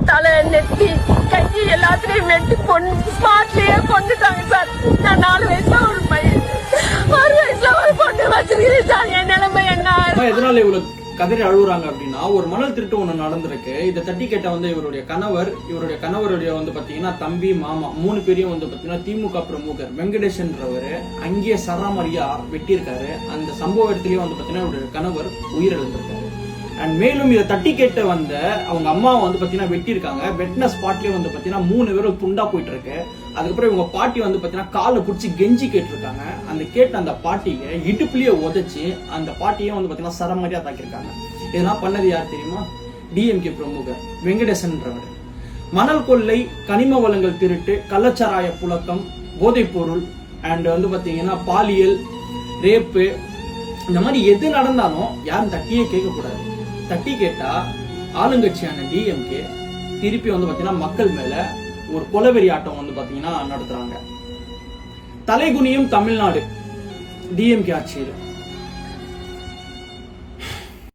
தலை நெத்தி கை எல்லாத்துலயும் வெட்டி ஸ்பாட்லயே கொண்டுட்டாங்க சார். நான் 4 வயசுல ஒரு பையன், 6 வயசுல ஒரு பொண்ணு வச்சிருக்கிறேன் சார். என் நிலைமை என்ன? எதனால இவ்வளவு கதறி அழுகுறாங்க அப்படின்னா, ஒரு மணல் திருட்டு ஒண்ணு நடந்திருக்கு. இதை தட்டி கேட்ட இவருடைய கணவருடைய பாத்தீங்கன்னா தம்பி மாமா 3 பேரையும் பாத்தீங்கன்னா திமுக பிரமுகர் வெங்கடேஷன்றவரு அங்கேயே சராமரியா வெட்டியிருக்காரு. அந்த சம்பவ இடத்துலயே பாத்தீங்கன்னா இவருடைய கணவர் உயிரிழந்திருக்காரு. அண்ட் மேலும் இதை தட்டி கேட்ட அவங்க அம்மா பாத்தீங்கன்னா வெட்டியிருக்காங்க. வெட்டின ஸ்பாட்லயே பாத்தீங்கன்னா 3 பேரும் துண்டா போயிட்டு இருக்கு. அதுக்கப்புறம் இவங்க பாட்டி பாத்தீங்கன்னா காலை பிடிச்சி கெஞ்சி கேட்டிருக்காங்க. அந்த பாட்டியை இடுப்புலயே உதைச்சு அந்த பாட்டியை பாத்தீங்கன்னா சரமாரியா தாக்கியிருக்காங்க. இதெல்லாம் பண்ணது யார் தெரியுமா? டிஎம்கே பிரமுகர் வெங்கடேசன்றவர். மணல் கொள்ளை, கனிம வளங்கள் திருட்டு, கள்ளச்சாராய புழக்கம், போதைப் பொருள் அண்ட் பாத்தீங்கன்னா பாலியல், ரேப்பு, இந்த மாதிரி எது நடந்தாலும் யாரும் தட்டியே கேட்க கூடாது. தட்டி கேட்டா ஆளுங்கட்சியான டிஎம்கே திருப்பி பாத்தீங்கன்னா மக்கள் மேல ஒரு கொலவெறி ஆட்டம் பாத்தீங்கன்னா நடத்துறாங்க. தலைகுனியும் தமிழ்நாடு டிஎம்கே ஆட்சியில்